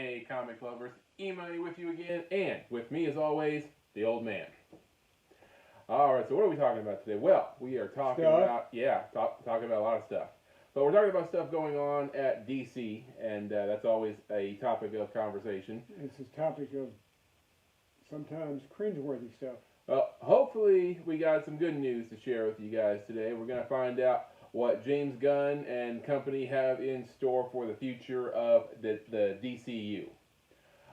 Hey, comic lovers, E-Money with you again, and with me as always, the old man. Alright, so what are we talking about today? Well, we are talking about, talking about a lot of stuff. But we're talking about stuff going on at DC, and that's always a topic of conversation. It's a topic of sometimes cringeworthy stuff. Well, hopefully we got some good news to share with you guys today. We're going to find out what James Gunn and company have in store for the future of the DCU.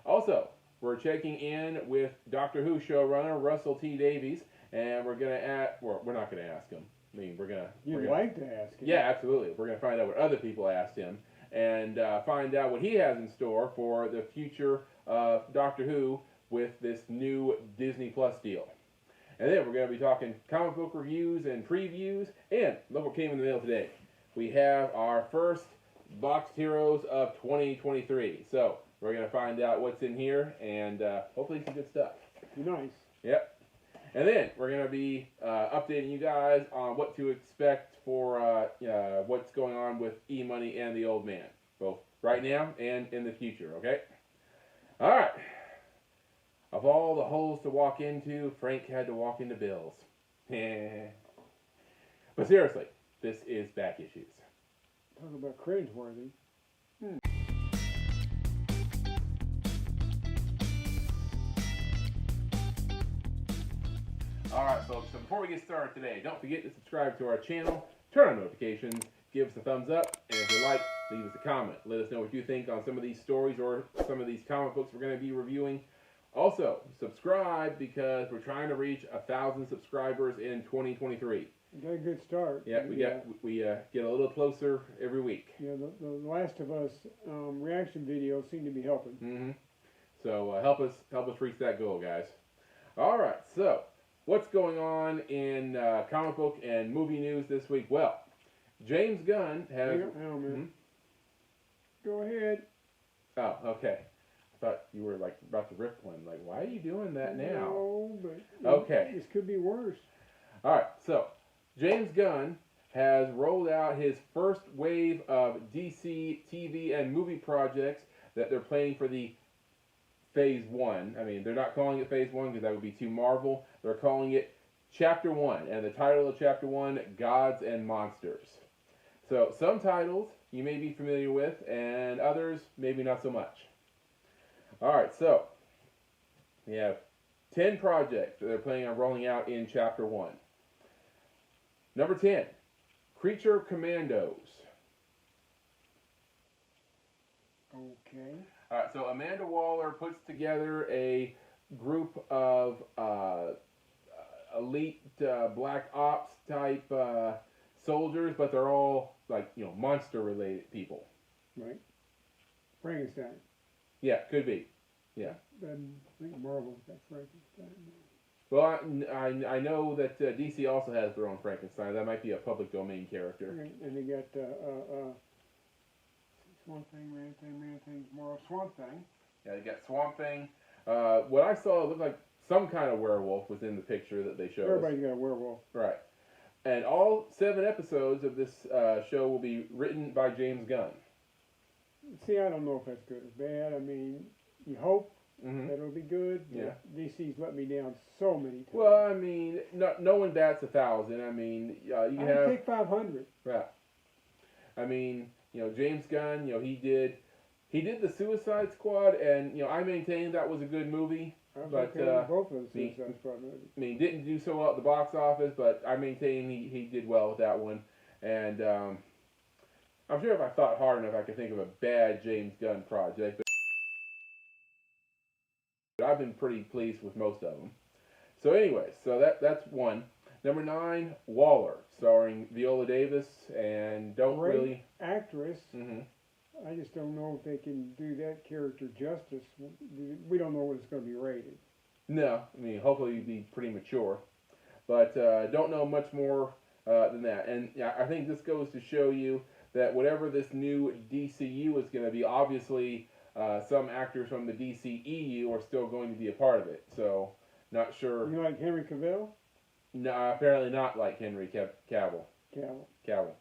Also, we're checking in with Doctor Who showrunner Russel T Davies, and we're going to ask, well, we're not going to ask him. I mean, we're going to... You'd like to ask him. Yeah, absolutely. We're going to find out what other people asked him, and find out what he has in store for the future of Doctor Who with this new Disney Plus deal. And then we're going to be talking comic book reviews and previews. And look what came in the mail today. We have our first Boxed Heroes of 2023. So we're going to find out what's in here and hopefully some good stuff. Nice. Yep. And then we're going to be updating you guys on what to expect for what's going on with E-Money and the Old Man. Both right now and in the future, okay? All right. Of all the holes to walk into, Frank had to walk into Bill's. But seriously, this is Back Issues. Talk about cringeworthy. Alright folks, so before we get started today, don't forget to subscribe to our channel, turn on notifications, give us a thumbs up, and if you like, leave us a comment. Let us know what you think on some of these stories or some of these comic books we're going to be reviewing. Also, subscribe because we're trying to reach 1,000 subscribers in 2023. We got a good start. Yeah, we get a little closer every week. Yeah, the Last of Us reaction videos seem to be helping. Mm-hmm. So help us reach that goal, guys. All right, so what's going on in comic book and movie news this week? Well, James Gunn has. Hang on, man. Go ahead. Oh, okay. Thought you were like about to rip one. Like, why are you doing that now? No, but okay. This could be worse. All right, so James Gunn has rolled out his first wave of DC TV and movie projects that they're planning for the Phase 1. I mean, they're not calling it Phase 1 because that would be too Marvel. They're calling it Chapter 1, and the title of Chapter 1, Gods and Monsters. So some titles you may be familiar with, and others maybe not so much. Alright, so we have 10 projects that they're planning on rolling out in Chapter 1. Number 10, Creature Commandos. Okay. Alright, so Amanda Waller puts together a group of elite black ops type soldiers, but they're all like, monster related people. Right. Frankenstein. Yeah, could be. Yeah. I think Marvel's got Frankenstein. Well, I know that DC also has their own Frankenstein. That might be a public domain character. Right. And they got Swamp Thing, Man Thing, tomorrow. Swamp Thing. Yeah, they got Swamp Thing. What I saw, it looked like some kind of werewolf was in the picture that they showed Everybody's got a werewolf. Right. And all 7 episodes of this show will be written by James Gunn. See, I don't know if that's good or bad. I mean, you hope that it'll be good. Yeah. DC's let me down so many times. Well, I mean, no one bats 1,000. I mean, you have... take 500. Right. I mean, James Gunn, he did the Suicide Squad, and, I maintain that was a good movie. But both of the Suicide Squad movies. I mean, didn't do so well at the box office, but I maintain he did well with that one. And I'm sure if I thought hard enough, I could think of a bad James Gunn project. But I've been pretty pleased with most of them. So anyways, so that's one. Number 9, Waller, starring Viola Davis, and Great actress. I just don't know if they can do that character justice. We don't know what it's going to be rated. No, I mean, hopefully it'll be pretty mature. But don't know much more than that. And I think this goes to show you that whatever this new DCU is going to be, obviously some actors from the DCEU are still going to be a part of it. So, not sure. You like Henry Cavill? No, apparently not like Henry Cavill. Cavill.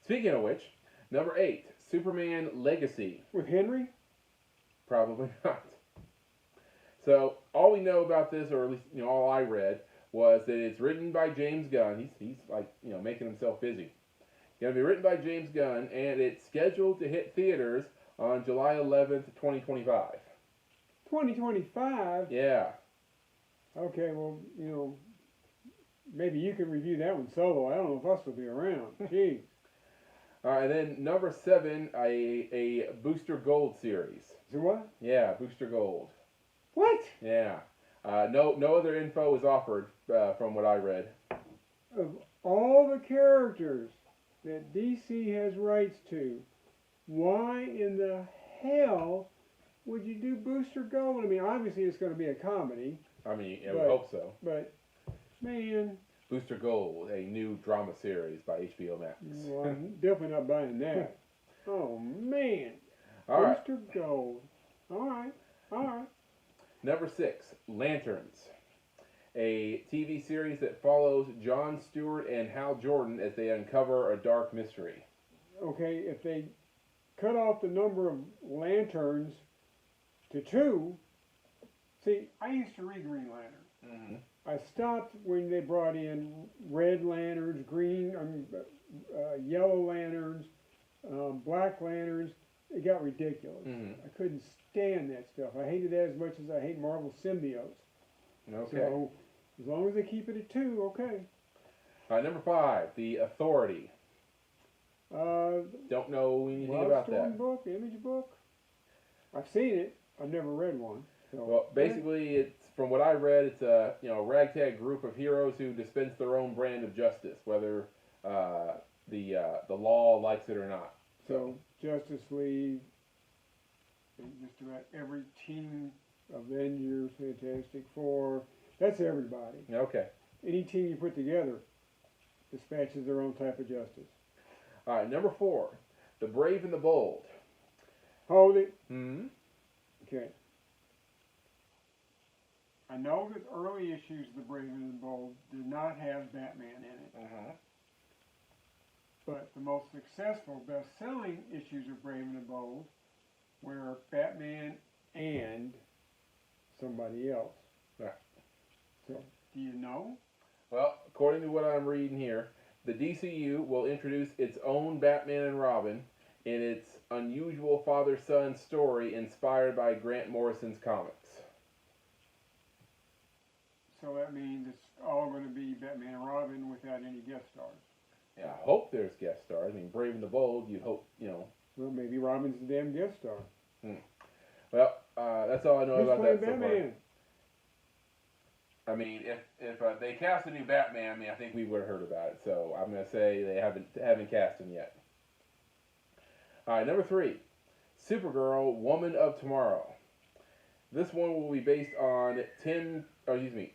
Speaking of which, number 8, Superman Legacy. With Henry? Probably not. So all we know about this, or at least all I read, was that it's written by James Gunn. He's like making himself busy. Going to be written by James Gunn, and it's scheduled to hit theaters on July 11th, 2025. 2025? Yeah. Okay, well, maybe you can review that one solo. I don't know if us will be around. Gee. All right, and then number 7, a Booster Gold series. So what? Yeah, Booster Gold. What? Yeah. No other info is offered from what I read. Of all the characters that DC has rights to, why in the hell would you do Booster Gold? I mean, obviously it's going to be a comedy. I mean, I would hope so. But, man. Booster Gold, a new drama series by HBO Max. Well, I'm definitely not buying that. Oh, man. All right. Booster Gold. All right. Number 6, Lanterns. A TV series that follows Jon Stewart and Hal Jordan as they uncover a dark mystery. Okay, if they cut off the number of lanterns to 2, see, I used to read Green Lantern. Mm-hmm. I stopped when they brought in red lanterns, yellow lanterns, black lanterns. It got ridiculous. Mm-hmm. I couldn't stand that stuff. I hated that as much as I hate Marvel symbiotes. Okay. So, as long as they keep it at 2, okay. Number 5, The Authority. Don't know anything about that. Book, image book. I've seen it. I've never read one. So. Well, basically, it's from what I read, it's a ragtag group of heroes who dispense their own brand of justice, whether the law likes it or not. So Justice League, and just about every team, Avengers, Fantastic Four, that's everybody. Okay. Any team you put together dispatches their own type of justice. All right, number 4, The Brave and the Bold. Hold it. Hmm. Okay. I know that early issues of The Brave and the Bold did not have Batman in it. Uh-huh. But the most successful, best-selling issues of Brave and the Bold were Batman and somebody else. Right. So, do you know? Well, according to what I'm reading here, the DCU will introduce its own Batman and Robin in its unusual father-son story inspired by Grant Morrison's comics. So that means it's all going to be Batman and Robin without any guest stars. Yeah, I hope there's guest stars. I mean, Brave and the Bold, you'd hope, Well, maybe Robin's the damn guest star. Well, that's all I know about that so Batman? far. I mean, if they cast a new Batman, I think we would have heard about it. So I'm going to say they haven't cast him yet. All right, number 3, Supergirl, Woman of Tomorrow. This one will be based on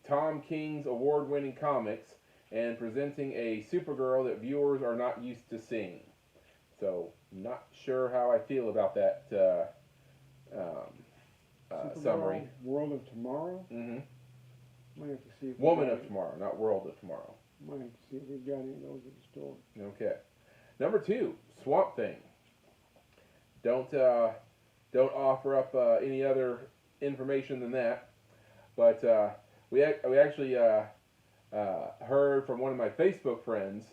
Tom King's award-winning comics and presenting a Supergirl that viewers are not used to seeing. So, not sure how I feel about that summary. World of Tomorrow? Mm-hmm. Might have to see if Woman of Tomorrow, not World of Tomorrow. Might have to see if we've got any of those in the store. Okay. Number 2, Swamp Thing. Don't offer up any other information than that. But we actually heard from one of my Facebook friends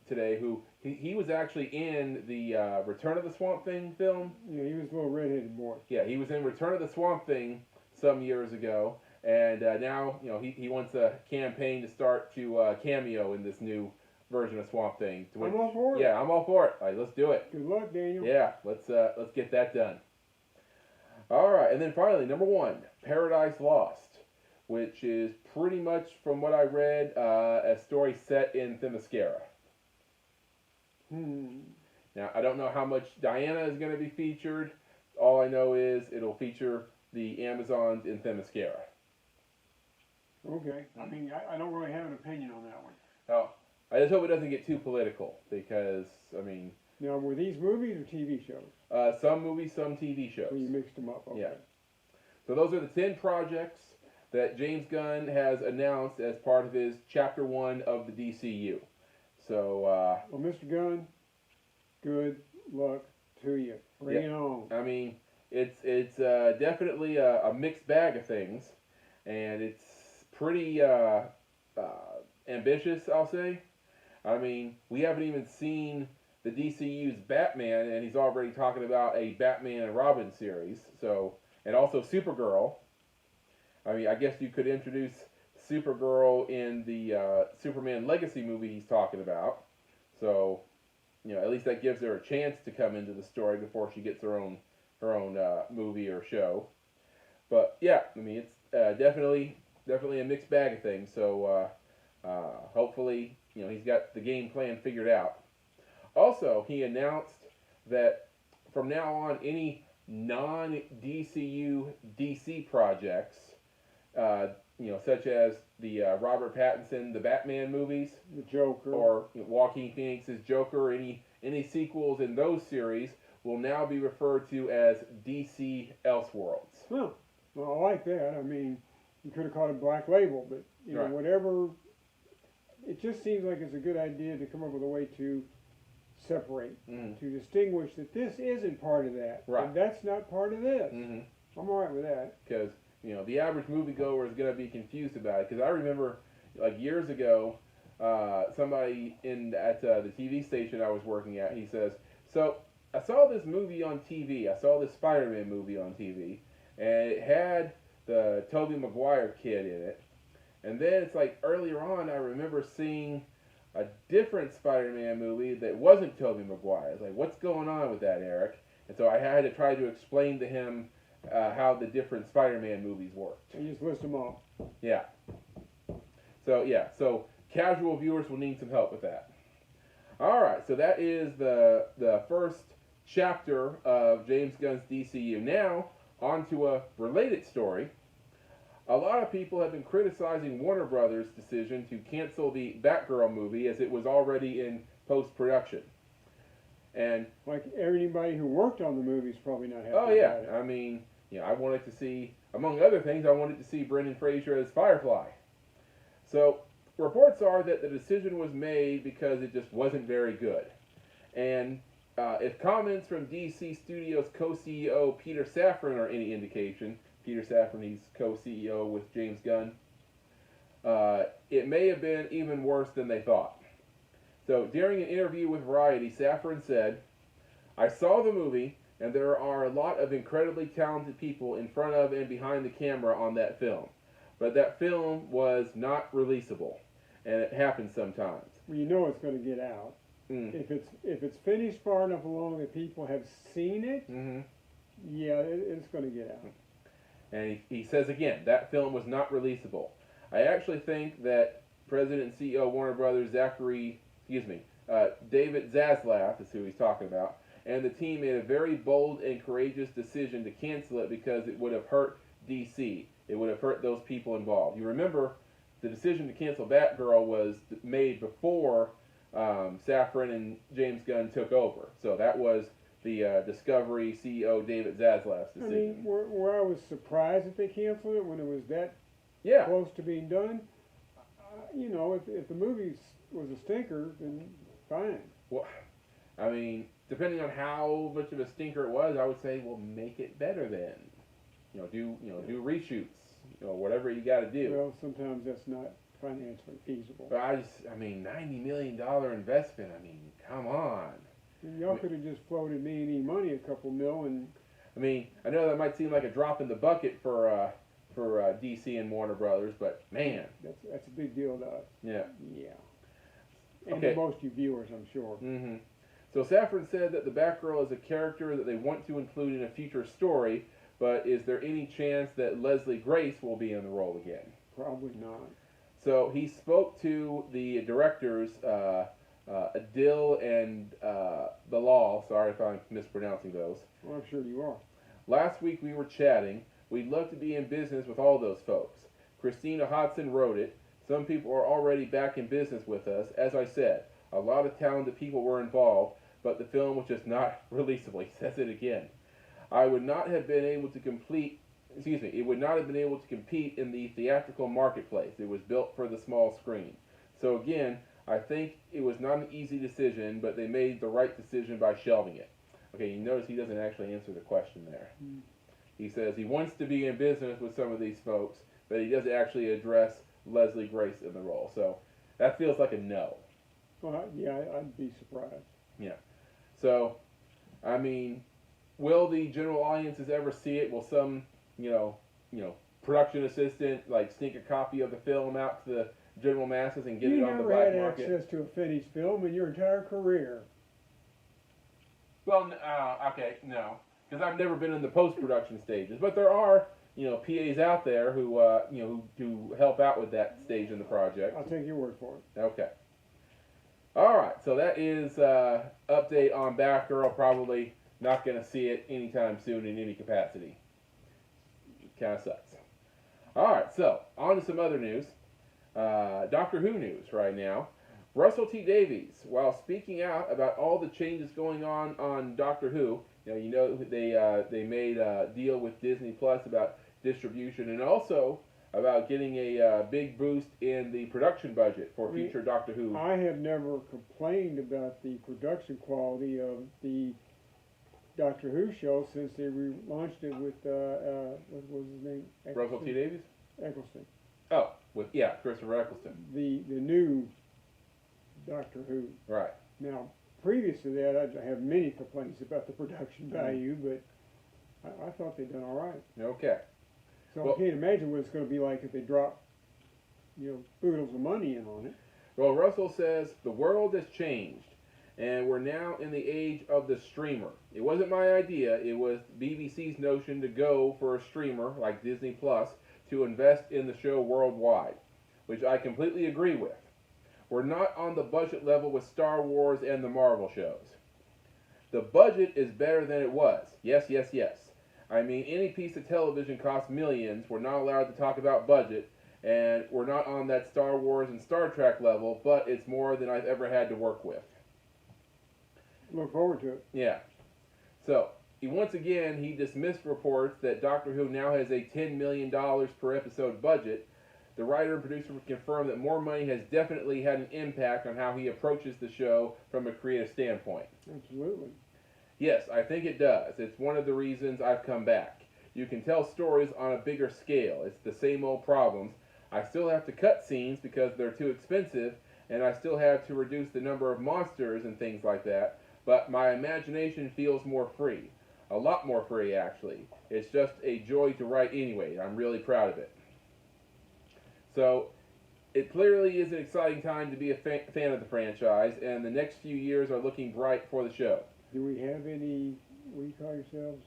today who he was actually in the Return of the Swamp Thing film. Yeah, he was a little redheaded boy. Yeah, he was in Return of the Swamp Thing some years ago, and now he wants a campaign to start to cameo in this new version of Swamp Thing. I'm all for it. Yeah, I'm all for it. All right, let's do it. Good luck, Daniel. Yeah, let's get that done. All right, and then finally, number 1, Paradise Lost, which is pretty much, from what I read, a story set in Themyscira. Now, I don't know how much Diana is going to be featured. All I know is it'll feature the Amazons in Themyscira. Okay. I mean, I don't really have an opinion on that one. Oh, I just hope it doesn't get too political because, I mean... Now, were these movies or TV shows? Some movies, some TV shows. So you mixed them up, okay. Yeah. So those are the 10 projects that James Gunn has announced as part of his Chapter 1 of the DCU. So, well, Mr. Gunn, good luck to you. Bring it on. I mean, it's definitely a mixed bag of things, and it's pretty ambitious, I'll say. I mean, we haven't even seen the DCU's Batman, and he's already talking about a Batman and Robin series. So, and also Supergirl. I mean, I guess you could introduce Supergirl in the Superman Legacy movie he's talking about. So, at least that gives her a chance to come into the story before she gets her own movie or show. But yeah, I mean, it's definitely a mixed bag of things. So hopefully, he's got the game plan figured out. Also, he announced that from now on, any non-DCU DC projects, such as the Robert Pattinson, the Batman movies, The Joker, or Joaquin Phoenix's Joker, any sequels in those series will now be referred to as DC Elseworlds. Huh. Well, I like that. I mean, you could have called it Black Label, but Right. whatever. It just seems like it's a good idea to come up with a way to separate, to distinguish that this isn't part of that, Right. and that's not part of this. Mm-hmm. I'm all right with that. Because the average moviegoer is going to be confused about it. Because I remember, like years ago, somebody at the TV station I was working at, he says, "So I saw this movie on TV. I saw this Spider-Man movie on TV, and it had the Tobey Maguire kid in it. And then it's like earlier on, I remember seeing a different Spider-Man movie that wasn't Tobey Maguire. It's like, what's going on with that, Eric?" And so I had to try to explain to him how the different Spider-Man movies worked. You just list them all. Yeah. So casual viewers will need some help with that. All right, so that is the first chapter of James Gunn's DCU. Now, on to a related story. A lot of people have been criticizing Warner Brothers' decision to cancel the Batgirl movie as it was already in post-production. And Like anybody who worked on the movie's probably not happy oh yeah, about it. I mean, I wanted to see, among other things, I wanted to see Brendan Fraser as Firefly. So reports are that the decision was made because it just wasn't very good. And if comments from DC Studios co-CEO Peter Safran are any indication, Peter Safran, he's co-CEO with James Gunn, it may have been even worse than they thought. So during an interview with Variety, Safran said, "I saw the movie, and there are a lot of incredibly talented people in front of and behind the camera on that film. But that film was not releasable, and it happens sometimes." Well, you know it's going to get out. If it's finished far enough along that people have seen it, yeah, it's going to get out. And he says again, that film was not releasable. "I actually think that President and CEO of Warner Brothers, David Zaslav, is who he's talking about, and the team made a very bold and courageous decision to cancel it because it would have hurt DC. It would have hurt those people involved." You remember, the decision to cancel Batgirl was made before Safran and James Gunn took over. So that was the Discovery CEO David Zaslav's decision. I mean, where I was surprised that they canceled it when it was that Yeah. close to being done. If the movie was a stinker, then fine. Well, I mean, depending on how much of a stinker it was, I would say, well, make it better then. Do reshoots, whatever you got to do. Well, sometimes that's not financially feasible. But $90 million investment. I mean, come on. Y'all could have just floated me any money, a couple mil, and I mean, I know that might seem like a drop in the bucket for DC and Warner Brothers, but man, that's a big deal to us. yeah. Yeah. And Okay. to most of you viewers, I'm sure. Mm-hmm. So Safran said that the Batgirl is a character that they want to include in a future story, but is there any chance that Leslie Grace will be in the role again? Probably not. So he spoke to the directors, Adil and Bilal, sorry if I'm mispronouncing those. Well, I'm sure you are. "Last week we were chatting. We'd love to be in business with all those folks. Christina Hodson wrote it. Some people are already back in business with us. As I said, a lot of talented people were involved, but the film was just not releasable." He says it again. It would not have been able to compete in the theatrical marketplace. It was built for the small screen. So again, I think it was not an easy decision, but they made the right decision by shelving it. Okay, you notice he doesn't actually answer the question there. He says he wants to be in business with some of these folks, but he doesn't actually address Leslie Grace in the role. So that feels like a no. Well, yeah, I'd be surprised. Yeah. So, I mean, will the general audiences ever see it? Will some, production assistant like sneak a copy of the film out to the general masses and get it on the black You never had market? access to a finished film in your entire career. Well, okay, no, because I've never been in the post-production stages, but there are, PAs out there who, who help out with that stage in the project. I'll take your word for it. Okay. All right, so that is update on Batgirl. Probably not going to see it anytime soon in any capacity. Kind of sucks. All right, so on to some other news. Doctor Who news right now. Russel T Davies, while speaking out about all the changes going on Doctor Who, they made a deal with Disney Plus about distribution and also about getting a big boost in the production budget for future Doctor Who. I have never complained about the production quality of the Doctor Who show since they relaunched it with what was his name? Russel T Davies? Eccleston. Oh, Christopher Eccleston. The new Doctor Who. Right. Now, previous to that, I have many complaints about the production value, but I thought they'd done all right. Okay. So Well, I can't imagine what it's going to be like if they drop, oodles of money in on it. Well, Russell says the world has changed, and we're now in the age of the streamer. It wasn't my idea. It was BBC's notion to go for a streamer like Disney Plus to invest in the show worldwide, which I completely agree with. We're not on the budget level with Star Wars and the Marvel shows. The budget is better than it was. Yes, yes, yes. I mean, any piece of television costs millions. We're not allowed to talk about budget, and we're not on that Star Wars and Star Trek level, but it's more than I've ever had to work with. Look forward to it. Yeah. So, once again, he dismissed reports that Doctor Who now has a $10 million per episode budget. The writer and producer would confirm that more money has definitely had an impact on how he approaches the show from a creative standpoint. Absolutely. Yes, I think it does. It's one of the reasons I've come back. You can tell stories on a bigger scale. It's the same old problems. I still have to cut scenes because they're too expensive, and I still have to reduce the number of monsters and things like that, but my imagination feels more free. A lot more free, actually. It's just a joy to write anyway. I'm really proud of it. So, it clearly is an exciting time to be a fan of the franchise, and the next few years are looking bright for the show. Do we have any, what do you call yourselves?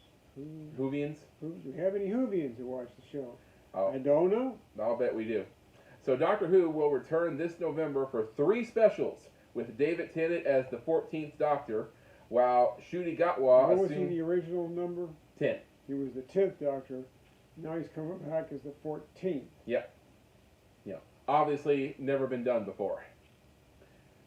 Whovians? Do we have any Whovians who watch the show? Oh, I don't know. I'll bet we do. So Doctor Who will return this November for 3 specials, with David Tennant as the 14th Doctor, while Ncuti Gatwa What was he the original number? 10. He was the 10th Doctor. Now he's coming back as the 14th. Yep. Obviously, never been done before.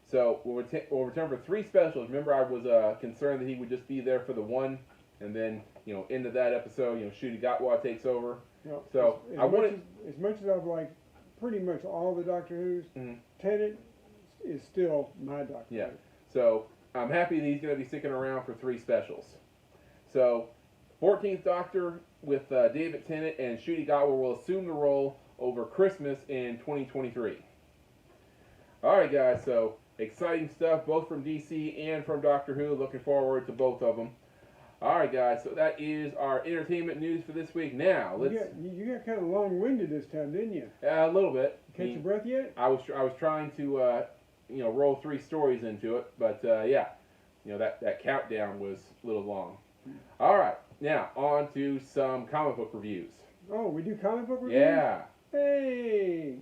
So we'll return for 3 specials. Remember, I was concerned that he would just be there for the one, and then into that episode, Ncuti Gatwa takes over. No, So as much as I've liked pretty much all the Doctor Who's, Tennant is still my Doctor Yeah. Who. So I'm happy that he's going to be sticking around for 3 specials. So 14th Doctor with David Tennant and Ncuti Gatwa will assume the role over Christmas in 2023. All right, guys. So exciting stuff, both from DC and from Doctor Who. Looking forward to both of them. All right, guys. So that is our entertainment news for this week. Now let's. You got kind of long-winded this time, didn't you? A little bit. Catch your breath yet? I was trying to roll 3 stories into it, but that countdown was a little long. All right, now on to some comic book reviews. Oh, we do comic book reviews? Yeah. Hey!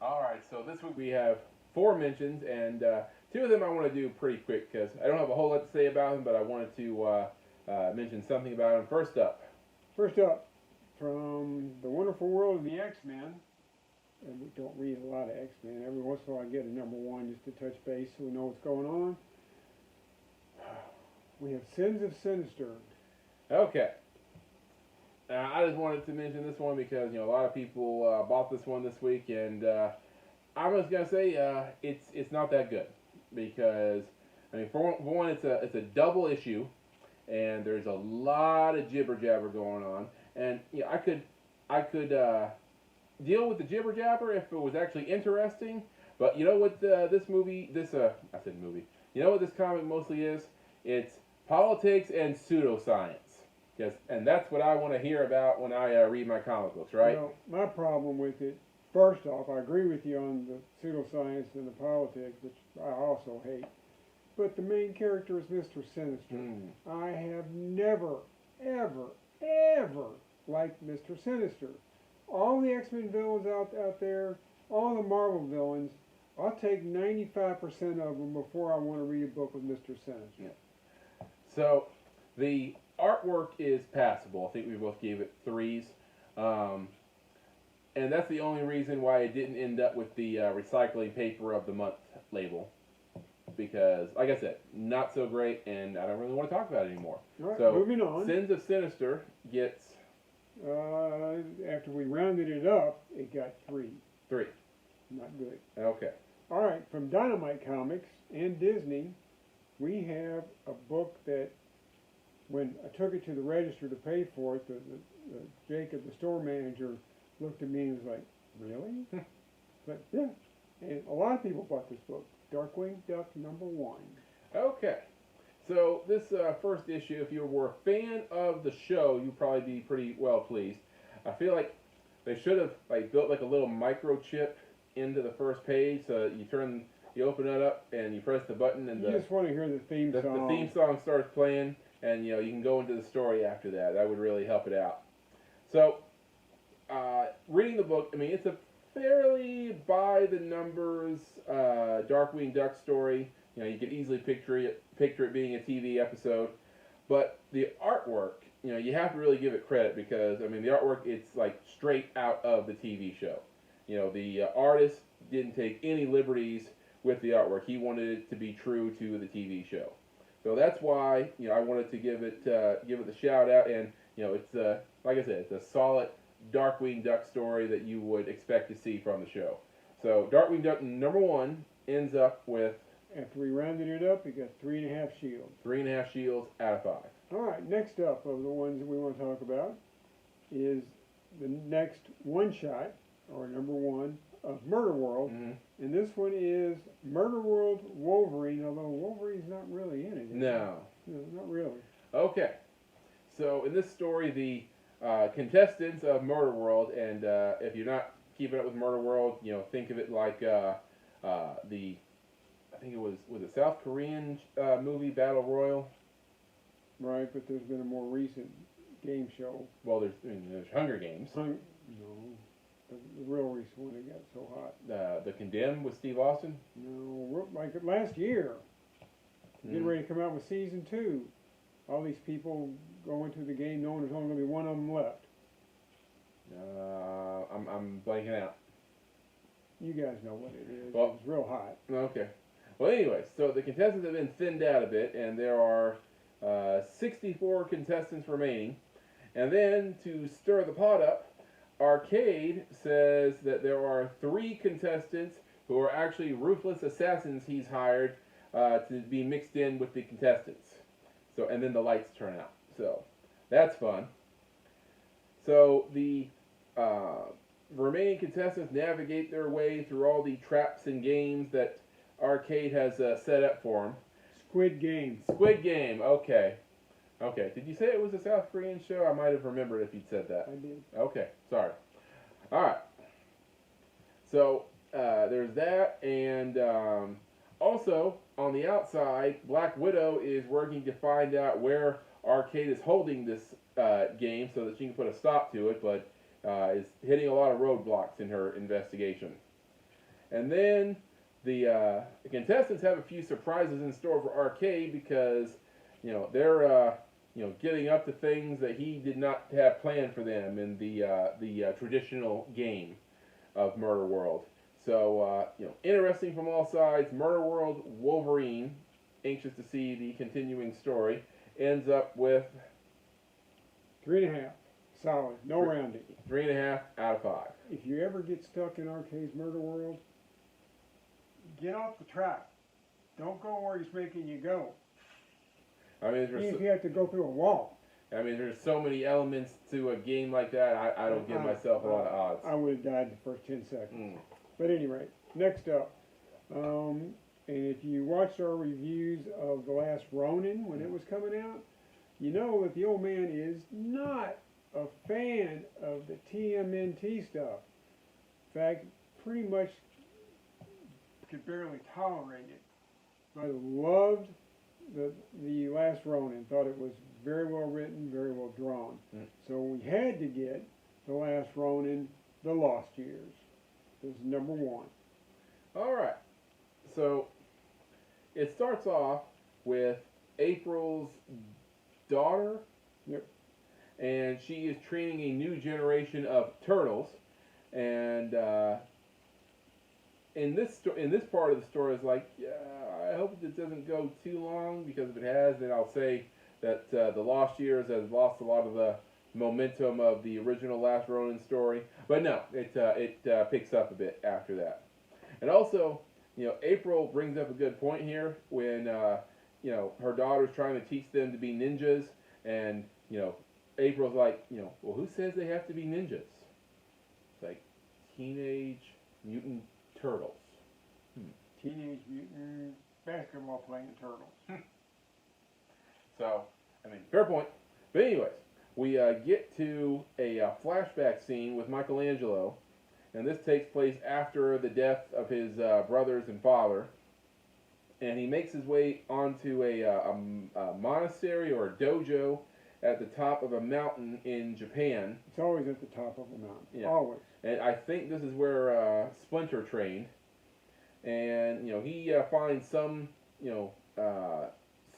All right, so this week we have 4 mentions, and 2 of them I want to do pretty quick because I don't have a whole lot to say about them, but I wanted to mention something about them. First up, from the wonderful world of the X-Men. And we don't read a lot of X-Men. Every once in a while I get a #1 just to touch base so we know what's going on. We have Sins of Sinister. Okay. I just wanted to mention this one because a lot of people bought this one this week, and I was gonna say it's not that good because I mean, for one, it's a double issue, and there's a lot of jibber jabber going on. And yeah, I could deal with the jibber jabber if it was actually interesting. But you know what this movie, I said movie. You know what this comic mostly is? It's politics and pseudoscience. Yes, and that's what I want to hear about when I read my comic books, right? Well, my problem with it, first off, I agree with you on the pseudoscience and the politics, which I also hate. But the main character is Mr. Sinister. I have never, ever, ever liked Mr. Sinister. All the X-Men villains out there, all the Marvel villains, I'll take 95% of them before I want to read a book with Mr. Sinister. Yeah. So, the artwork is passable. I think we both gave it 3s. And that's the only reason why it didn't end up with the Recycling Paper of the Month label. Because, like I said, not so great, and I don't really want to talk about it anymore. All right, so, moving on. Sins of Sinister gets... after we rounded it up, it got 3. 3. Not good. Okay. All right, from Dynamite Comics and Disney, we have a book that, when I took it to the register to pay for it, Jacob, the store manager, looked at me and was like, "Really?" But yeah, and a lot of people bought this book, Darkwing Duck #1. Okay. So this first issue, if you were a fan of the show, you'd probably be pretty well pleased. I feel like they should have built like a little microchip into the first page, so you open it up and you press the button, and you just want to hear the theme song. The theme song starts playing, and you can go into the story after that. That would really help it out. So, reading the book, I mean, it's a fairly by the numbers Darkwing Duck story. You could easily picture it being a TV episode, but the artwork, you have to really give it credit, because I mean the artwork, it's like straight out of the TV show. The artist didn't take any liberties with the artwork. He wanted it to be true to the TV show. So that's why I wanted to give it the shout out, and it's like I said, it's a solid Darkwing Duck story that you would expect to see from the show. So Darkwing Duck #1 ends up with, after we rounded it up, it got 3.5 shields. 3.5 shields out of 5. All right, next up of the ones that we want to talk about is the next one-shot, or #1, of Murderworld. And this one is Murderworld Wolverine, although Wolverine's not really in it. No, not really. Okay. So in this story, the contestants of Murderworld, and if you're not keeping up with Murderworld, think of it like I think it was a South Korean movie, Battle Royale. Right, but there's been a more recent game show. Well, there's Hunger Games. No, the real recent one that got so hot. The Condemned with Steve Austin. No, like last year. Getting ready to come out with season 2. All these people go into the game knowing there's only going to be one of them left. I'm blanking out. You guys know what it is. Well, it's real hot. Okay. Well, anyway, so the contestants have been thinned out a bit, and there are 64 contestants remaining. And then, to stir the pot up, Arcade says that there are 3 contestants who are actually ruthless assassins he's hired to be mixed in with the contestants. So, and then the lights turn out. So, that's fun. So, the remaining contestants navigate their way through all the traps and games that Arcade has set up for them. Squid Game. Squid Game, okay. Okay, did you say it was a South Korean show? I might have remembered if you'd said that. I did. Okay, sorry. Alright. So, there's that, and also, on the outside, Black Widow is working to find out where Arcade is holding this game so that she can put a stop to it, but is hitting a lot of roadblocks in her investigation. And then the contestants have a few surprises in store for Arcade, because they're getting up to things that he did not have planned for them in the traditional game of Murderworld. So interesting from all sides. Murderworld Wolverine, anxious to see the continuing story, ends up with 3.5. Solid. No rounding. 3.5 out of 5. If you ever get stuck in Arcade's Murderworld, get off the track. don't go where he's making you go. I mean, Even if you have to go through a wall. there's so many elements to a game like that. I don't give myself a lot of odds. I would have died the first 10 seconds. Mm. But anyway, next up. And if you watched our reviews of The Last Ronin when it was coming out, you know that the old man is not a fan of the TMNT stuff. In fact, pretty much could barely tolerate it. But I loved the Last Ronin. Thought it was very well written, very well drawn. Mm. So we had to get The Last Ronin, The Lost Years. It was number 1. All right. So it starts off with April's daughter. Yep. And she is training a new generation of turtles. And in this part of the story is like, yeah, I hope it doesn't go too long, because if it has, then I'll say that the Lost Years has lost a lot of the momentum of the original Last Ronin story. But no, it picks up a bit after that. And also, April brings up a good point here when her daughter's trying to teach them to be ninjas, and April's like, well, who says they have to be ninjas? It's like Teenage Mutant Turtles. Teenage Mutant basketball playing turtles. So, fair point. But anyways, we get to a flashback scene with Michelangelo, and this takes place after the death of his brothers and father. And he makes his way onto a monastery or a dojo at the top of a mountain in Japan. It's always at the top of a mountain. Yeah. Always. And I think this is where Splinter trained. And, he finds some,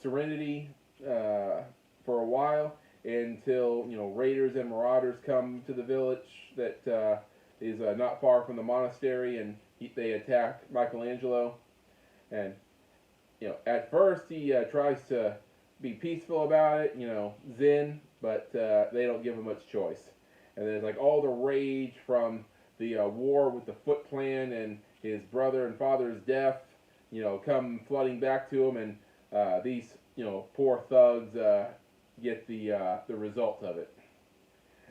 serenity for a while until, raiders and marauders come to the village that is not far from the monastery, and they attack Michelangelo. And, at first he tries to be peaceful about it, zen, but they don't give him much choice. And there's like all the rage from the war with the Foot Clan and his brother and father's death, come flooding back to him, and these, poor thugs get the result of it.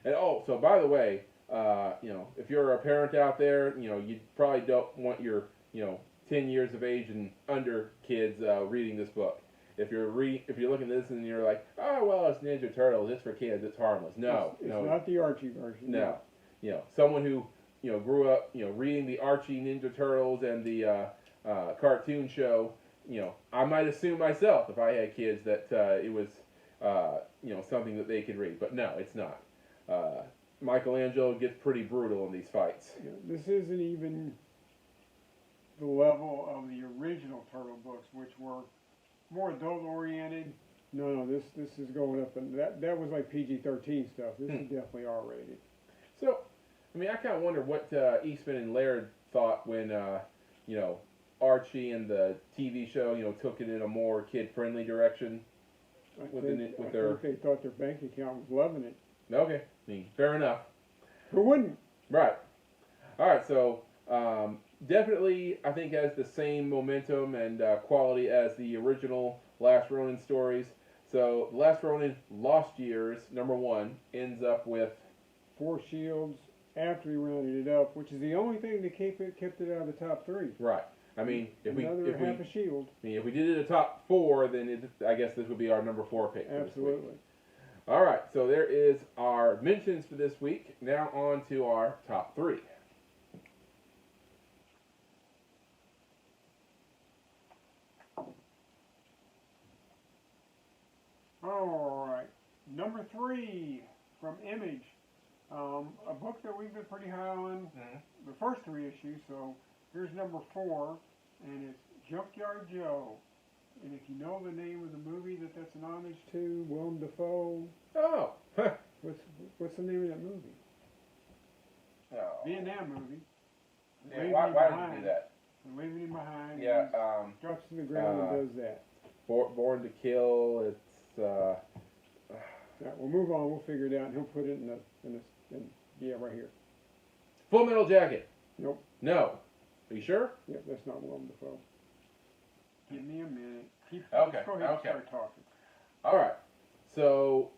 And so by the way, if you're a parent out there, you probably don't want your, 10 years of age and under kids reading this book. If you're looking at this and you're like, oh well, it's Ninja Turtles, it's for kids, it's harmless. No, it's not the Archie version. No, someone who grew up reading the Archie Ninja Turtles and the cartoon show. I might assume myself if I had kids that it was something that they could read, but no, it's not. Michelangelo gets pretty brutal in these fights. Yeah, this isn't even the level of the original Turtle books, which were more adult-oriented. No, this is going up, and that was like PG-13 stuff. This is definitely R-rated. So, I kind of wonder what Eastman and Laird thought when, Archie and the TV show, took it in a more kid-friendly direction. I think they thought their bank account was loving it. Okay, fair enough. Who wouldn't? Right. All right, so definitely, I think has the same momentum and quality as the original Last Ronin stories. So, Last Ronin Lost Years, number 1, ends up with 4 shields after he rounded it up, which is the only thing that kept it out of the top 3. Right. If half a shield. If we did it a top 4, then I guess this would be our number 4 pick. Absolutely. All right, so there is our mentions for this week. Now on to our top 3. All right, number 3 from Image, a book that we've been pretty high on the first 3 issues. So here's number 4, and it's Junkyard Joe. And if you know the name of the movie that's an homage to, Willem Dafoe. Oh, what's the name of that movie? Oh. Vietnam movie. Yeah, why did you do that? Leaving him behind. Yeah. Drops to the ground and does that. Born to Kill. It's. Right, we'll move on. We'll figure it out. And he'll put it right here. Full Metal Jacket. Nope. No. Are you sure? Yep, that's not Willem Dafoe. Give me a minute. Okay, Let's go ahead and okay. start talking. All right. So,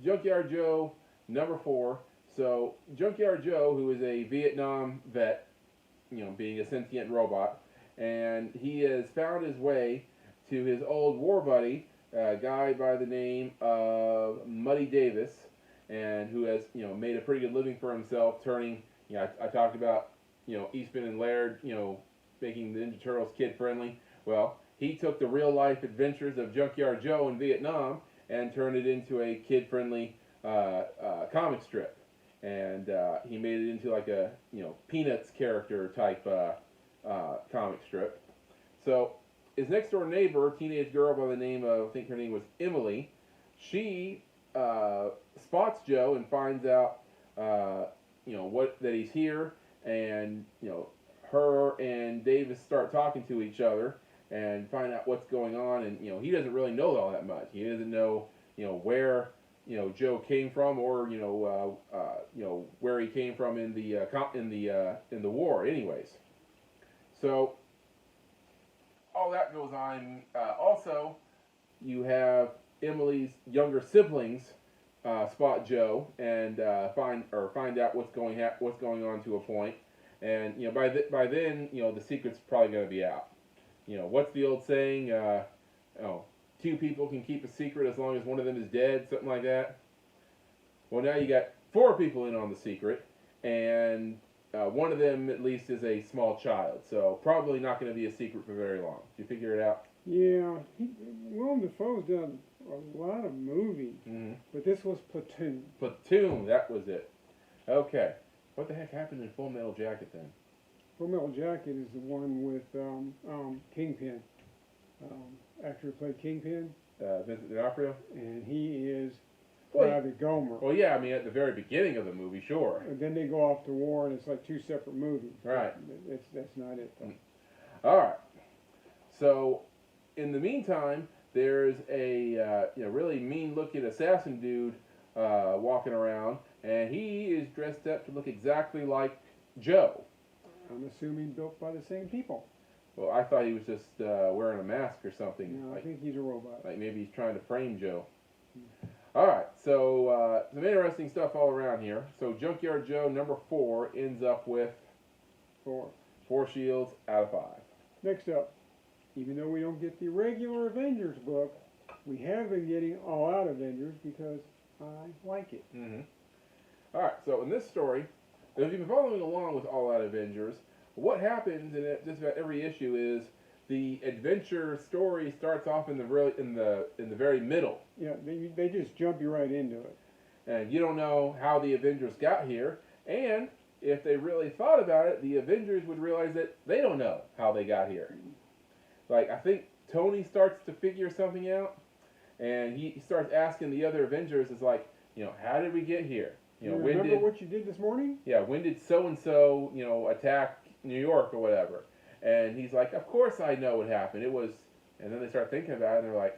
Junkyard Joe, number 4. So, Junkyard Joe, who is a Vietnam vet, being a sentient robot, and he has found his way to his old war buddy, a guy by the name of Muddy Davis, and who has, made a pretty good living for himself, turning, I talked about, Eastman and Laird, making the Ninja Turtles kid-friendly. Well, he took the real-life adventures of Junkyard Joe in Vietnam and turned it into a kid-friendly comic strip. And he made it into like a, Peanuts character type comic strip. So his next-door neighbor, a teenage girl by the name of, I think her name was Emily, she spots Joe and finds out, that he's here, and, her and Davis start talking to each other and find out what's going on, and he doesn't really know all that much. He doesn't know where Joe came from, or where he came from in the war. Anyways, so all that goes on. Also, you have Emily's younger siblings spot Joe and find out what's going on to a point, and by then the secret's probably going to be out. What's the old saying? Two people can keep a secret as long as one of them is dead, something like that. Well, now you got 4 people in on the secret, and one of them at least is a small child, so probably not going to be a secret for very long. Did you figure it out? Yeah, Willem Dafoe's done a lot of movies, but this was Platoon. Platoon, that was it. Okay, what the heck happened in Full Metal Jacket then? Full Metal Jacket is the one with Kingpin. Actor who played Kingpin. Vincent D'Onofrio? And he is Private Gomer. Well, yeah, I mean, at the very beginning of the movie, sure. And then they go off to war, and it's like 2 separate movies. Right. That's not it, though. All right. So, in the meantime, there's a really mean-looking assassin dude walking around, and he is dressed up to look exactly like Joe. I'm assuming built by the same people. Well, I thought he was just wearing a mask or something. No, I think he's a robot. Like maybe he's trying to frame Joe. All right, so some interesting stuff all around here. So Junkyard Joe, number 4, ends up with 4 shields out of 5. Next up, even though we don't get the regular Avengers book, we have been getting All Out Avengers because I like it. All right, so in this story, if you've been following along with All Out Avengers, what happens in just about every issue is the adventure story starts off in the very middle. Yeah, they just jump you right into it. And you don't know how the Avengers got here, and if they really thought about it, the Avengers would realize that they don't know how they got here. Like, I think Tony starts to figure something out, and he starts asking the other Avengers, is like, how did we get here? Remember what you did this morning? Yeah, when did so-and-so, attack New York or whatever? And he's like, of course I know what happened. It was, and then they start thinking about it, and they're like,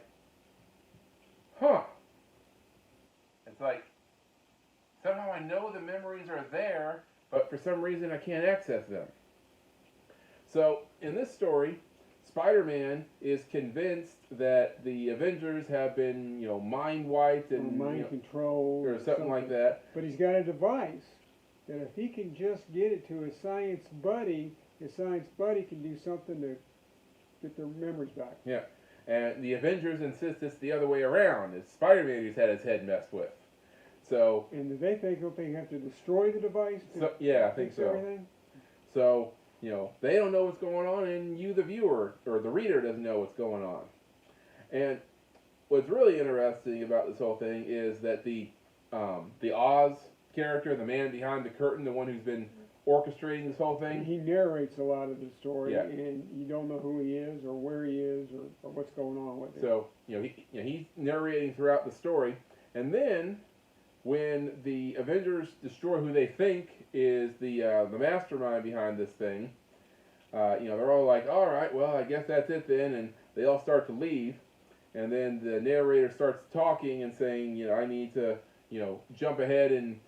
huh. It's like, somehow I know the memories are there, but for some reason I can't access them. So, in this story, Spider-Man is convinced that the Avengers have been, mind-wiped and mind controlled or something like that. But he's got a device that if he can just get it to his science buddy can do something to get their memories back. Yeah, and the Avengers insist it's the other way around. It's Spider-Man who's had his head messed with. So. And do they think they have to destroy the device? Yeah, I think so. Everything? So. They don't know what's going on, and you, the viewer, or the reader, doesn't know what's going on. And what's really interesting about this whole thing is that the Oz character, the man behind the curtain, the one who's been orchestrating this whole thing. He narrates a lot of the story, yeah. And you don't know who he is, or where he is, or what's going on with him. So, he's narrating throughout the story, and then when the Avengers destroy who they think is the mastermind behind this thing, they're all like, all right, well, I guess that's it then, and they all start to leave, and then the narrator starts talking and saying, I need to, jump ahead and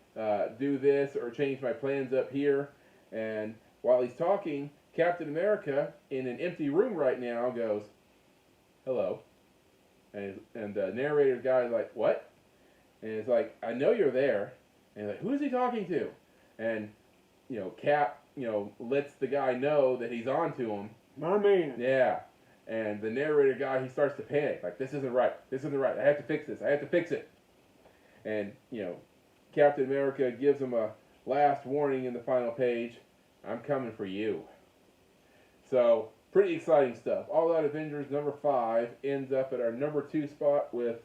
do this or change my plans up here, and while he's talking, Captain America, in an empty room right now, goes, "Hello," and the narrator guy's like, "What?" And it's like, "I know you're there." And he's like, "Who is he talking to?" And Cap, lets the guy know that he's on to him. My man. Yeah. And the narrator guy, he starts to panic. Like, this isn't right. This isn't right. I have to fix this. I have to fix it. And, Captain America gives him a last warning in the final page. I'm coming for you. So, pretty exciting stuff. All Out Avengers number 5 ends up at our number 2 spot with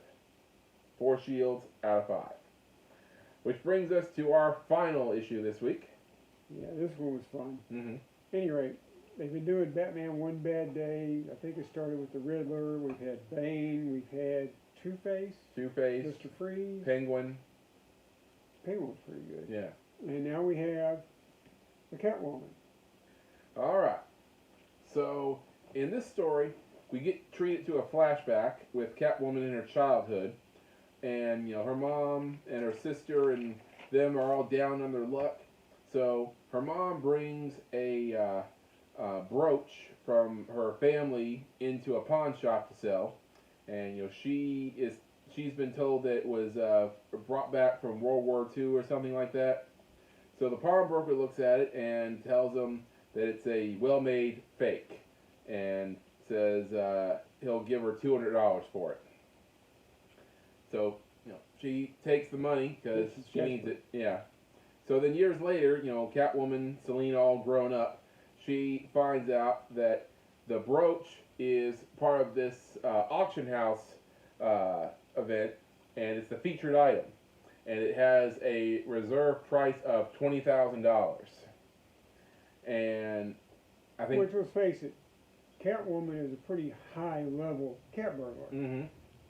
4 shields out of 5. Which brings us to our final issue this week. Yeah, this one was fun. Mm-hmm. Any rate, they've been doing Batman One Bad Day. I think it started with the Riddler. We've had Bane. We've had Two-Face. Two-Face. Mr. Freeze. Penguin. Penguin's pretty good. Yeah. And now we have the Catwoman. All right. So, in this story, we get treated to a flashback with Catwoman in her childhood. And, her mom and her sister and them are all down on their luck. So, her mom brings a brooch from her family into a pawn shop to sell. And, she's been told that it was brought back from World War II or something like that. So the pawnbroker looks at it and tells him that it's a well-made fake, and says he'll give her $200 for it. So she takes the money because she needs it. Yeah. So then years later, Catwoman, Selina, all grown up, she finds out that the brooch is part of this auction house event, and it's the featured item, and it has a reserve price of $20,000. And I think, which, let's face it, Catwoman is a pretty high-level cat burglar. Mm-hmm.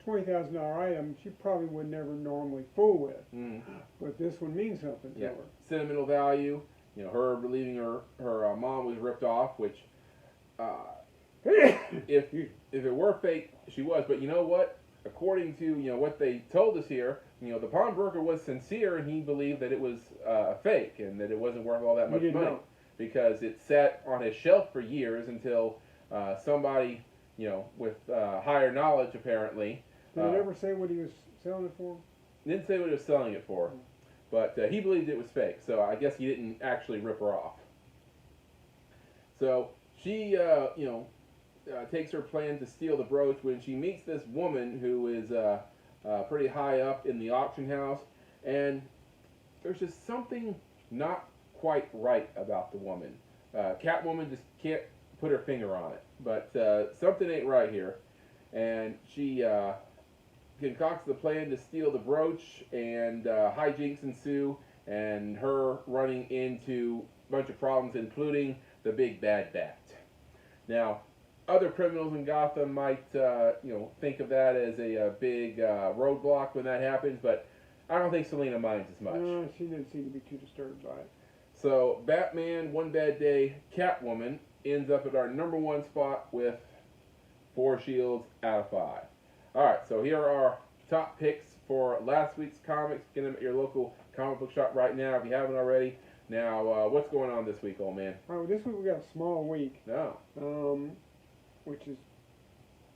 $20,000 item she probably would never normally fool with, Mm-hmm. but this one means something to her. Sentimental value. Her believing her mom was ripped off, which if it were fake, she was. But you know what? According to what they told us here, the pawnbroker was sincere, and he believed that it was fake and that it wasn't worth all that much money, because it sat on his shelf for years until somebody with higher knowledge apparently. Did it ever say what he was selling it for? Didn't say what he was selling it for, but he believed it was fake. So I guess he didn't actually rip her off. So she takes her plan to steal the brooch when she meets this woman who is pretty high up in the auction house, and there's just something not quite right about the woman. Catwoman just can't put her finger on it, but something ain't right here, and she concocts the plan to steal the brooch, and hijinks ensue, and her running into a bunch of problems, including the big bad bat. Now, other criminals in Gotham might, think of that as a big roadblock when that happens, but I don't think Selina minds as much. No, she didn't seem to be too disturbed by it. So, Batman, One Bad Day, Catwoman ends up at our number 1 spot with 4 shields out of 5. Alright, so here are our top picks for last week's comics. Get them at your local comic book shop right now if you haven't already. Now, what's going on this week, old man? Oh, this week we got a small week. No. Which is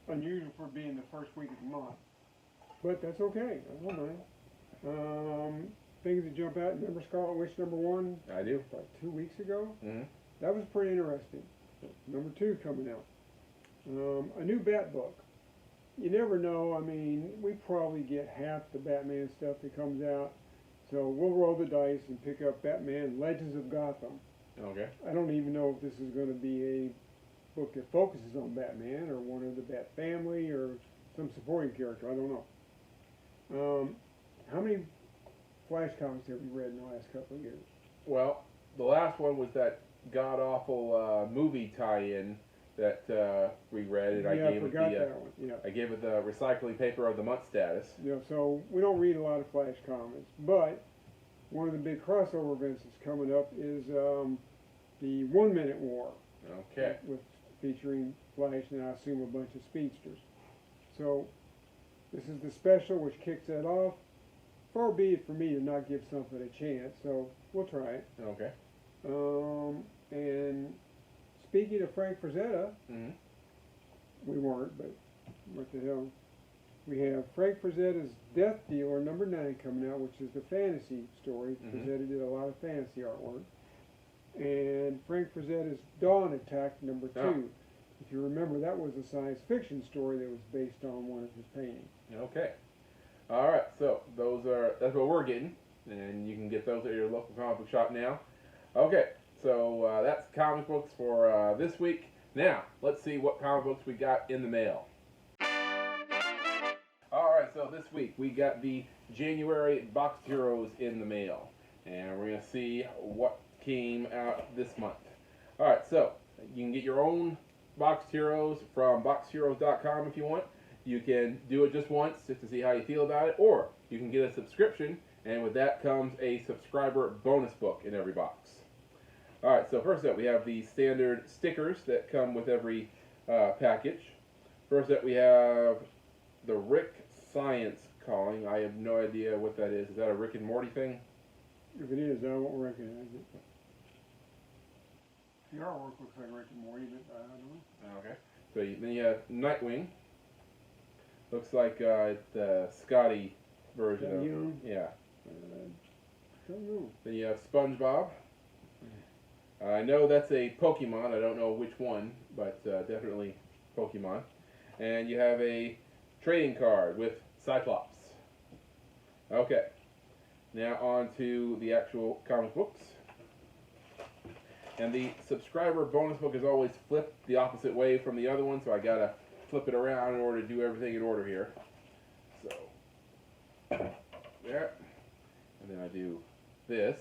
unusual for being the first week of the month. But that's okay. I don't mind. Things that jump out. Remember Scarlet Witch number 1? I do. Like 2 weeks ago? Mm-hmm. That was pretty interesting. Number 2 coming out. A new Bat book. You never know. I mean, we probably get half the Batman stuff that comes out. So we'll roll the dice and pick up Batman Legends of Gotham. Okay. I don't even know if this is going to be a book that focuses on Batman or one of the Bat family or some supporting character. I don't know. How many Flash comics have you read in the last couple of years? Well, the last one was that god-awful movie tie-in that we read, and I gave it the recycling paper of the month status. Yeah, so we don't read a lot of Flash comics, but one of the big crossover events that's coming up is the 1 Minute War. Okay. Featuring Flash and I assume a bunch of speedsters. So this is the special which kicks that off. Far be it for me to not give something a chance, so we'll try it. Okay. And speaking of Frank Frazetta, Mm-hmm. we weren't, but what the hell? We have Frank Frazetta's Death Dealer #9 coming out, which is the fantasy story. Mhm. Frazetta did a lot of fantasy artwork. And Frank Frazetta's Dawn Attack #2. Oh. If you remember, that was a science fiction story that was based on one of his paintings. Okay. All right. So that's what we're getting, and you can get those at your local comic book shop now. Okay. So that's comic books for this week. Now let's see what comic books we got in the mail. All right. So this week we got the January Box Heroes in the mail, and we're gonna see what came out this month. All right. So you can get your own Boxed Heroes from boxheroes.com if you want. You can do it just once just to see how you feel about it, or you can get a subscription, and with that comes a subscriber bonus book in every box. Alright, so first up we have the standard stickers that come with every package. First up we have the Rick Science Calling. I have no idea what that is. Is that a Rick and Morty thing? If it is, I won't recognize it. The artwork looks like Rick and Morty, but I don't know. Okay. So then you have Nightwing. Looks like the Scotty version Scotty of Young? Yeah. Don't know. Then you have SpongeBob. I know that's a Pokemon. I don't know which one, but definitely Pokemon. And you have a trading card with Cyclops. Okay. Now on to the actual comic books. And the subscriber bonus book is always flipped the opposite way from the other one, so I gotta flip it around in order to do everything in order here. So, there. And then I do this.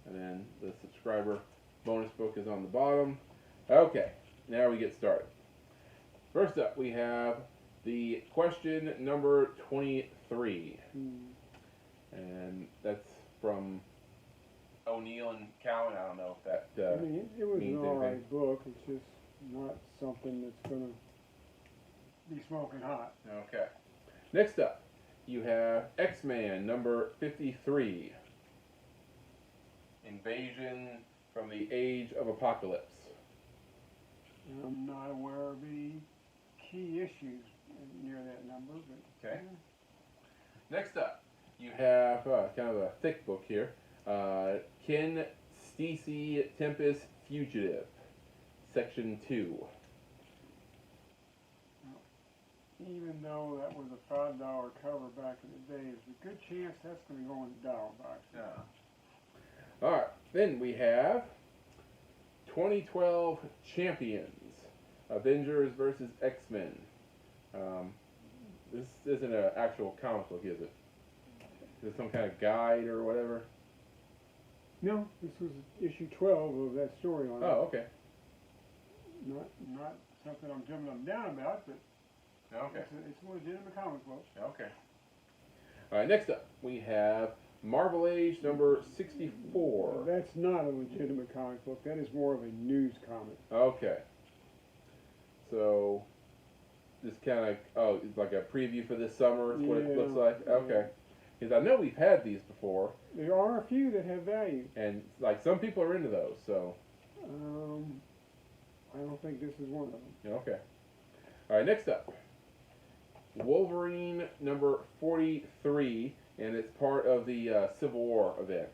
And then the subscriber bonus book is on the bottom. Okay, now we get started. First up, we have the question number 23. And that's from O'Neill and Cowan. I don't know if that I mean, it was means an alright anything. book. It's just not something that's going to be smoking hot. Okay. Next up, you have X-Man number 53. Invasion from the Age of Apocalypse. I'm not aware of any key issues near that number, but Okay. Next up, you have kind of a thick book here. Ken Stacey Tempest Fugitive, Section 2. even though that was a $5 cover back in the day, there's a good chance that's going to go in the dollar box. Yeah. Alright, then we have 2012 Champions, Avengers versus X-Men. This isn't an actual comic book, is it? Is it some kind of guide or whatever? No, this was issue 12 of that storyline. Oh, okay. Not something I'm jumping up and down about, but Okay. it's a legitimate comic book. Okay. Alright, next up, we have Marvel Age number 64. Well, that's not a legitimate comic book. That is more of a news comic. Okay. So, this kind of, it's like a preview for this summer is what it looks like? Yeah. Okay. Because I know we've had these before, There are a few that have value. and like some people are into those, so, I don't think this is one of them. yeah, okay. Alright, next up. Wolverine number 43, and it's part of the Civil War event.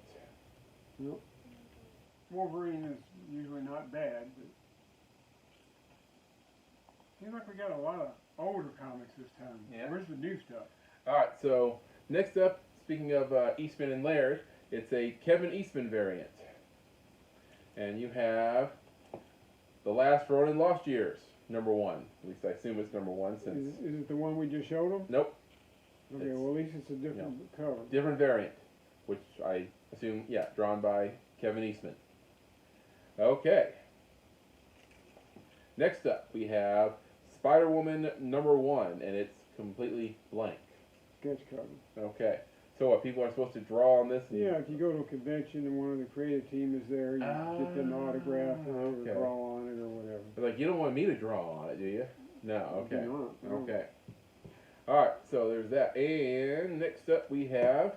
Nope. Wolverine is usually not bad, but seems like we got a lot of older comics this time. Yeah. Where's the new stuff? Alright, so next up, speaking of Eastman and Laird, it's a Kevin Eastman variant. And you have The Last Ronin Lost Years, number 1. At least I assume it's number 1 since... Is it the one we just showed them? Nope. Okay, It's- well at least it's a different cover. Different variant, which I assume, yeah, drawn by Kevin Eastman. Okay. Next up, we have Spider-Woman number 1, and it's completely blank. Sketch cover. Okay. So what, people are supposed to draw on this? and- Yeah, if you go to a convention and one of the creative team is there, you get an autograph or okay. draw on it or whatever. But like, you don't want me to draw on it, do you? No, You okay. do not, no. Okay. Alright, so there's that. And next up we have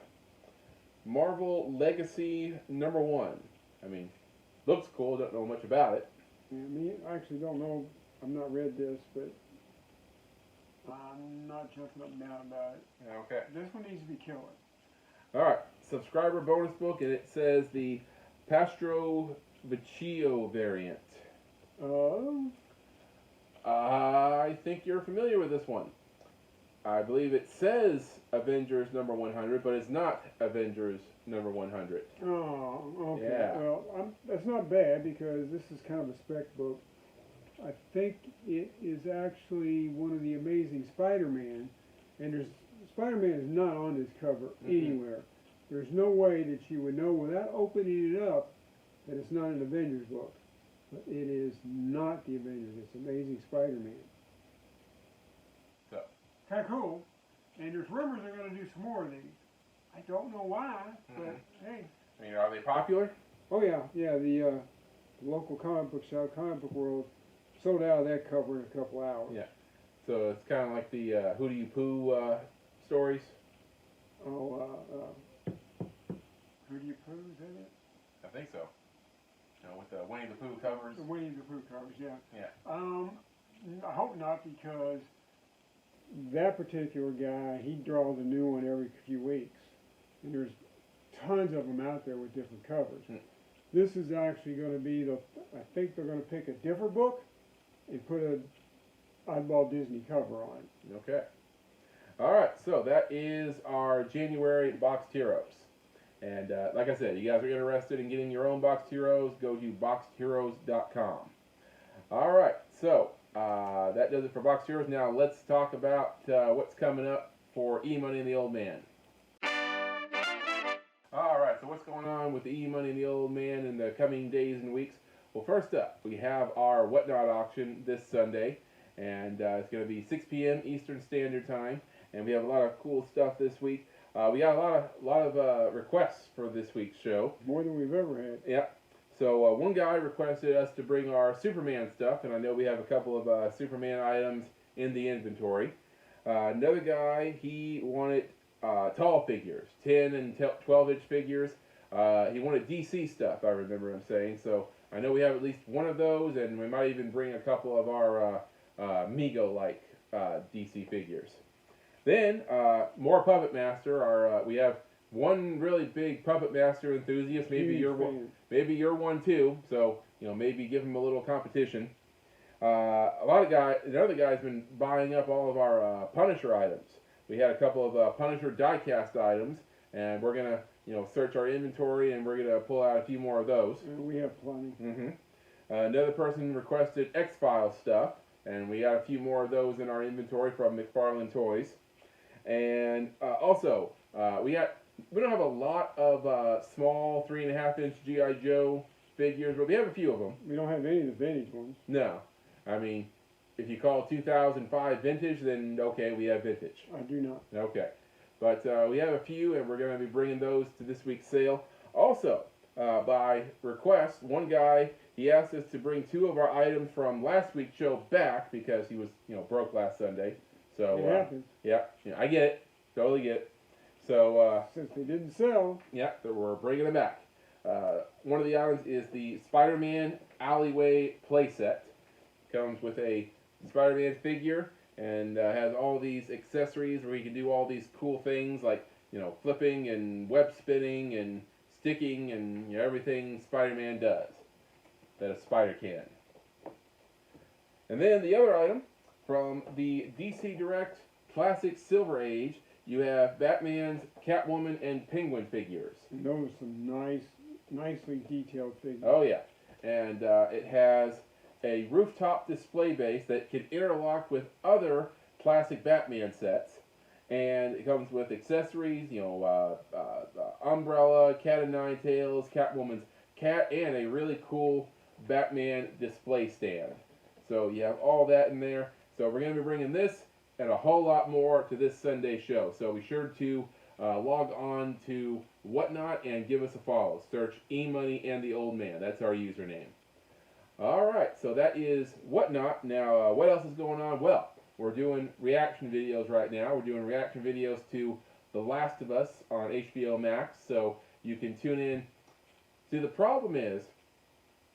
Marvel Legacy number 1. I mean, looks cool, don't know much about it. Yeah, me, I actually don't know. I've not read this, but I'm not jumping up and down about it. Okay. This one needs to be killer. All right. Subscriber bonus book, and it says the Pastro Vecchio variant. Oh. I think you're familiar with this one. I believe it says Avengers number 100, but it's not Avengers number 100. Oh, okay. Yeah. Well, that's not bad because this is kind of a spec book. I think it is actually one of the Amazing Spider-Man, and Spider-Man is not on this cover anywhere. There's no way that you would know without opening it up that it's not an Avengers book. But it is not the Avengers. It's Amazing Spider-Man. So. Kind of cool. And there's rumors they're going to do some more of these. I don't know why, but hey. I mean, are they popular? Oh yeah, the local comic book shop, Comic Book World, sold out of that cover in a couple hours. Yeah. So it's kind of like the Who Do You Pooh stories? Oh, Who Do You Pooh, is that it? I think so. You know, with the Winnie the Pooh covers. The Winnie the Pooh covers, yeah. Yeah. I hope not, because that particular guy, he draws a new one every few weeks. And there's tons of them out there with different covers. This is actually going to be I think they're going to pick a different book and put a oddball Disney cover on it. Okay. All right, so that is our January Boxed Heroes. And like I said, you guys are interested in getting your own Boxed Heroes, go to boxedheroes.com. All right, so that does it for Boxed Heroes. Now let's talk about what's coming up for E-Money and the Old Man. All right, so what's going on with the E-Money and the Old Man in the coming days and weeks? Well, first up, we have our Whatnot auction this Sunday, and it's going to be 6 p.m. Eastern Standard Time, and we have a lot of cool stuff this week. We got a lot of requests for this week's show. More than we've ever had. Yeah. So one guy requested us to bring our Superman stuff, and I know we have a couple of Superman items in the inventory. Another guy, he wanted tall figures, 10 and 12-inch figures. He wanted DC stuff, I remember him saying. So I know we have at least one of those, and we might even bring a couple of our Mego-like DC figures. Then, more Puppet Master. We have one really big Puppet Master enthusiast. Maybe you're one. Maybe you're one too. So maybe give him a little competition. Another guy's been buying up all of our Punisher items. We had a couple of Punisher die-cast items, and we're gonna search our inventory, and we're gonna pull out a few more of those. We have plenty. Another person requested X-Files stuff, and we got a few more of those in our inventory from McFarlane Toys. And also, we don't have a lot of small 3.5-inch G.I. Joe figures, but we have a few of them. We don't have any of the vintage ones. No. I mean, if you call 2005 vintage, then okay, we have vintage. I do not. Okay. But we have a few, and we're going to be bringing those to this week's sale. Also, by request, one guy, he asked us to bring 2 of our items from last week's show back because he was, broke last Sunday. So it happens. Yeah, I get it. Totally get it. So since they didn't sell, yeah, so we're bringing them back. One of the items is the Spider-Man Alleyway playset. Comes with a Spider-Man figure and has all these accessories where you can do all these cool things like flipping and web spinning and sticking and everything Spider-Man does that a spider can. And then the other item from the DC Direct Classic Silver Age, you have Batman's Catwoman and Penguin figures. And those are some nicely detailed figures. Oh yeah, and it has a rooftop display base that can interlock with other classic Batman sets, and it comes with accessories, umbrella, cat of nine tails, Catwoman's cat, and a really cool Batman display stand. So you have all that in there. So we're going to be bringing this and a whole lot more to this Sunday show. So be sure to log on to Whatnot and give us a follow. Search E-Money and the Old Man. That's our username. All right, so that is Whatnot. Now, what else is going on? Well, we're doing reaction videos right now. We're doing reaction videos to The Last of Us on HBO Max, so you can tune in. See, the problem is,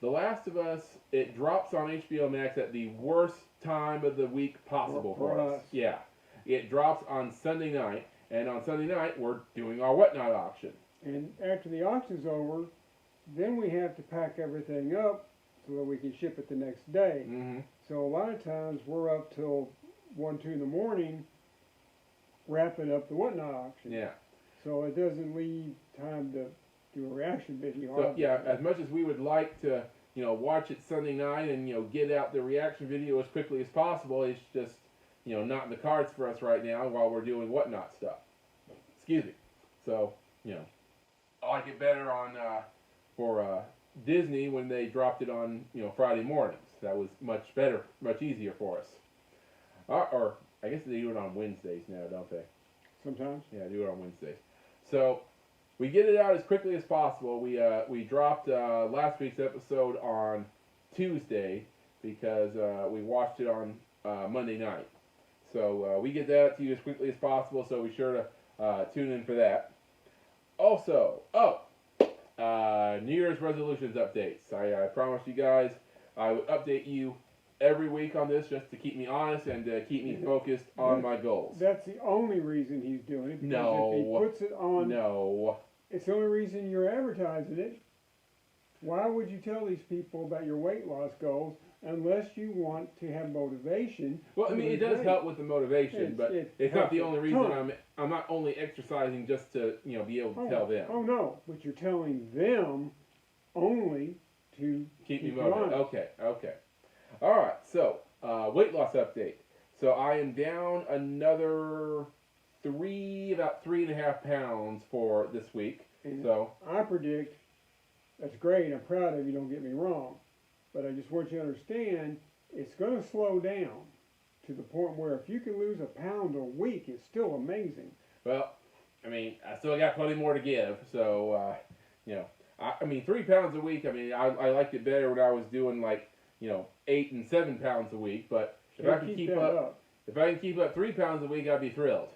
The Last of Us, it drops on HBO Max at the worst time of the week possible for us. Yeah. It drops on Sunday night, and on Sunday night, we're doing our Whatnot auction. And after the auction's over, then we have to pack everything up so that we can ship it the next day. Mm-hmm. So a lot of times we're up till 1, 2 in the morning wrapping up the Whatnot auction. Yeah. So it doesn't leave time to do a reaction video. So yeah, as much as we would like to, watch it Sunday night and get out the reaction video as quickly as possible, it's just not in the cards for us right now while we're doing Whatnot stuff. Excuse me. So I like it better on for Disney when they dropped it on Friday mornings. That was much better, much easier for us. Or I guess they do it on Wednesdays now, don't they? Sometimes. Yeah, I do it on Wednesdays. So we get it out as quickly as possible. We dropped last week's episode on Tuesday because we watched it on Monday night. So we get that to you as quickly as possible. So be sure to tune in for that. Also, New Year's resolutions updates. I promised you guys I would update you every week on this just to keep me honest and to keep me focused on my goals. That's the only reason he's doing it. Because No. if he puts it on, No. it's the only reason you're advertising it. Why would you tell these people about your weight loss goals unless you want to have motivation? Well, I mean, it does help with the motivation, but it's not the only reason I'm not only exercising just to be able to tell them. Oh no, but you're telling them only to Keep me motivated. Okay. All right. So weight loss update. So I am down another about 3.5 pounds for this week. And so I predict that's great. I'm proud of you. Don't get me wrong, but I just want you to understand it's going to slow down to the point where if you can lose 1 pound a week, it's still amazing. Well, I mean, I still got plenty more to give. So I mean, 3 pounds a week. I mean, I liked it better when I was doing 8 and 7 pounds a week. But if I can keep up, if I can keep up 3 pounds a week, I'd be thrilled.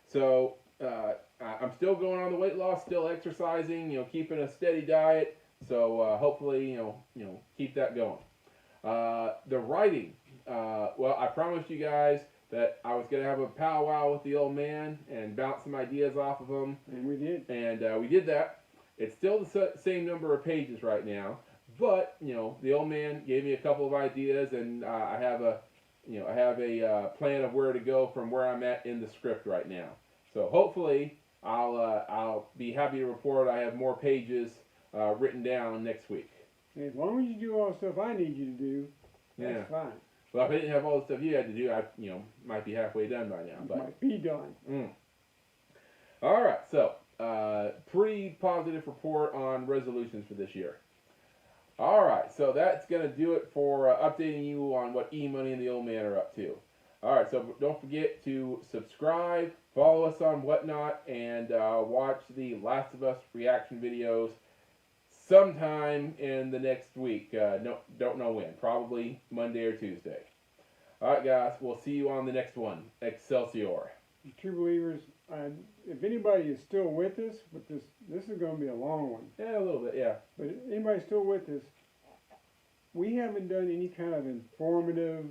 So I'm still going on the weight loss, still exercising, keeping a steady diet. So hopefully, keep that going. The writing. Well, I promised you guys that I was going to have a powwow with the old man and bounce some ideas off of him. And we did. And we did that. It's still the same number of pages right now. But, the old man gave me a couple of ideas, and I have a plan of where to go from where I'm at in the script right now. So hopefully I'll be happy to report I have more pages written down next week. As long as you do all the stuff I need you to do, that's fine. Well, if I didn't have all the stuff you had to do, I might be halfway done by now. But might be done. All right, so pretty positive report on resolutions for this year. All right, so that's going to do it for updating you on what E-Money and the Old Man are up to. All right, so don't forget to subscribe, follow us on Whatnot, and watch the Last of Us reaction videos sometime in the next week. Don't know when. Probably Monday or Tuesday. All right, guys, we'll see you on the next one. Excelsior. True believers, if anybody is still with us, but this is going to be a long one. Yeah, a little bit, yeah. But if anybody's still with us, we haven't done any kind of informative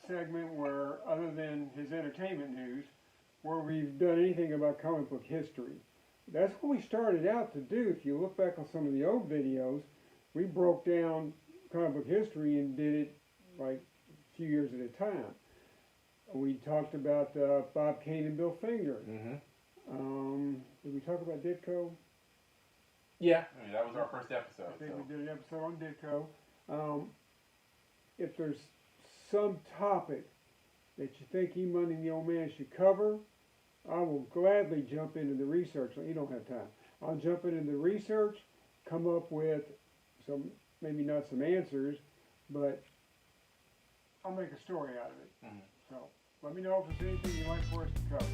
segment where, other than his entertainment news, where we've done anything about comic book history. That's what we started out to do. If you look back on some of the old videos, we broke down comic book history and did it like a few years at a time. We talked about Bob Kane and Bill Finger. Did we talk about Ditko? Yeah, I mean, that was our first episode. I think we did an episode on Ditko. If there's some topic that you think E-Money and the Old Man should cover, I will gladly jump into the research. You don't have time. I'll jump into the research, come up with some, maybe not some answers, but I'll make a story out of it. So let me know if there's anything you'd like for us to cover.